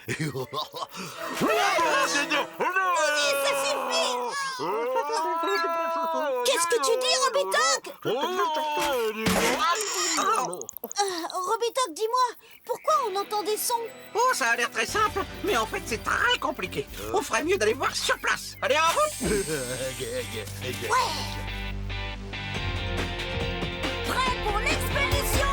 Ça suffit! Qu'est-ce que tu dis, Robitoc? Robitoc, dis-moi, pourquoi on entend des sons? Oh, ça a l'air très simple, mais en fait c'est très compliqué. On ferait mieux d'aller voir sur place. Allez, en route! Ouais! Prêt pour l'expédition!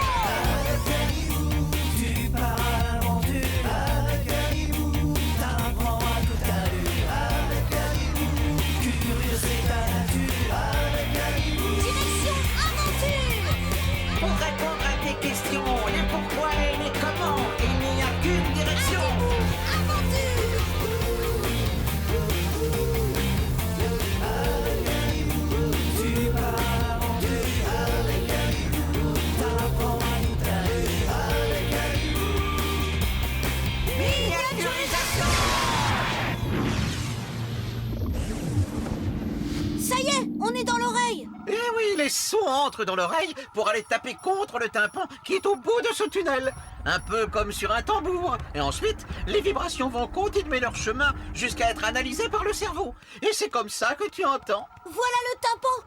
Direction aventure! Pour répondre à tes questions, les pourquoi et les comment, il n'y a qu'une direction. Aventure! Miniaturisation! Ça y est, on est dans l'oreille! Eh oui, les sons entrent dans l'oreille pour aller taper contre le tympan qui est au bout de ce tunnel. Un peu comme sur un tambour. Et ensuite, les vibrations vont continuer leur chemin jusqu'à être analysées par le cerveau. Et c'est comme ça que tu entends. Voilà le tympan!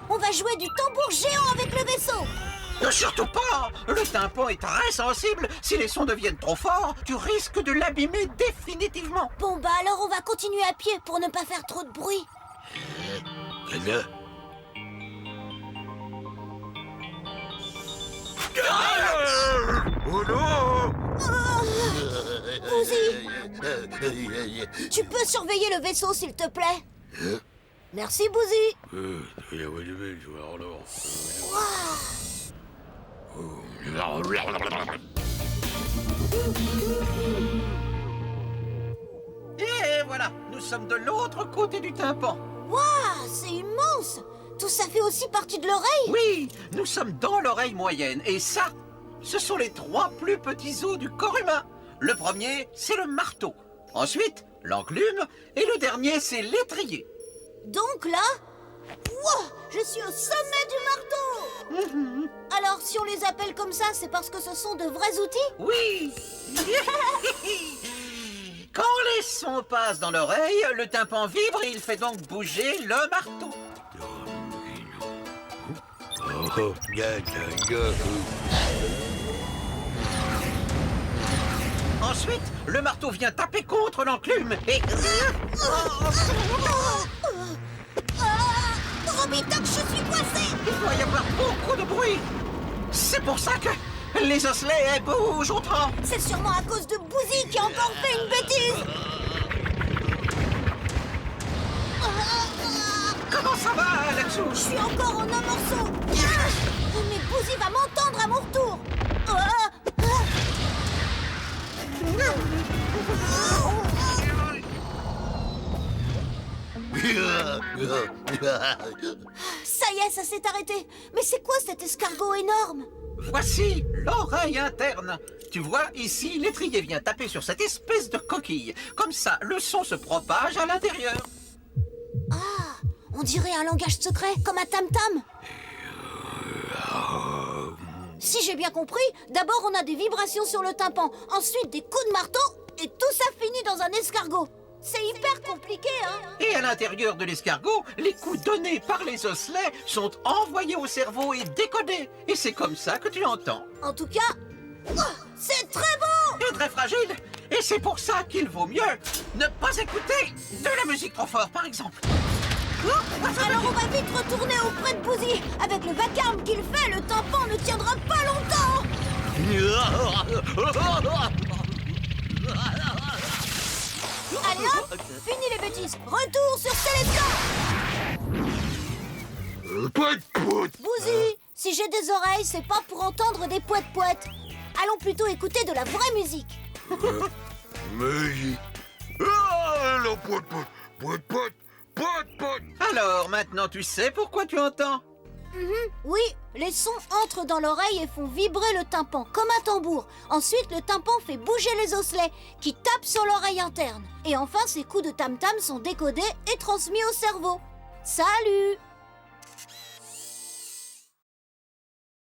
On va jouer du tambour géant avec le vaisseau! Surtout pas! Le tympan est très sensible. Si les sons deviennent trop forts, tu risques de l'abîmer définitivement. Bon bah alors on va continuer à pied pour ne pas faire trop de bruit. Oh non! Bouzy, tu peux surveiller le vaisseau s'il te plaît? Merci Bouzy. Et voilà, nous sommes de l'autre côté du tympan. Waouh, c'est immense! Tout ça fait aussi partie de l'oreille? Oui, nous sommes dans l'oreille moyenne. Et ça, ce sont les 3 plus petits os du corps humain. Le premier, c'est le marteau. Ensuite, l'enclume. Et le dernier, c'est l'étrier. Donc là, wow, je suis au sommet du marteau! Alors si on les appelle comme ça, c'est parce que ce sont de vrais outils? Oui. Quand les sons passent dans l'oreille, le tympan vibre et il fait donc bouger le marteau. Ensuite, le marteau vient taper contre l'enclume et... Robitoc, je suis coincé! Il doit y avoir beaucoup de bruit. C'est pour ça que les osselets bougent autant. C'est sûrement à cause de Bouzy qui a encore fait une bêtise! Comment ça va là-dessous? Je suis encore en un morceau! Mais Bouzy va m'entendre à mon retour! Ça y est, ça s'est arrêté! Mais c'est quoi cet escargot énorme? Voici l'oreille interne. Tu vois, ici, l'étrier vient taper sur cette espèce de coquille. Comme ça, le son se propage à l'intérieur. Ah, on dirait un langage secret, comme un tam-tam. Si j'ai bien compris, d'abord on a des vibrations sur le tympan, ensuite des coups de marteau, et tout ça finit dans un escargot. C'est hyper compliqué, hein? Et à l'intérieur de l'escargot, les coups donnés par les osselets sont envoyés au cerveau et décodés. Et c'est comme ça que tu entends. En tout cas, c'est très beau! Et très fragile. Et c'est pour ça qu'il vaut mieux ne pas écouter de la musique trop fort, par exemple. Alors on va vite retourner auprès de Bouzy. Avec le vacarme qu'il fait, le tympan ne tiendra pas longtemps. Allez hop, fini les bêtises. Retour sur Célestin. Bouzy, si j'ai des oreilles, c'est pas pour entendre des poètes-poètes. Allons plutôt écouter de la vraie musique. Musique. Ah, la poète. Alors, maintenant, tu sais pourquoi tu entends? Oui, les sons entrent dans l'oreille et font vibrer le tympan, comme un tambour. Ensuite, le tympan fait bouger les osselets, qui tapent sur l'oreille interne. Et enfin, ces coups de tam-tam sont décodés et transmis au cerveau. Salut!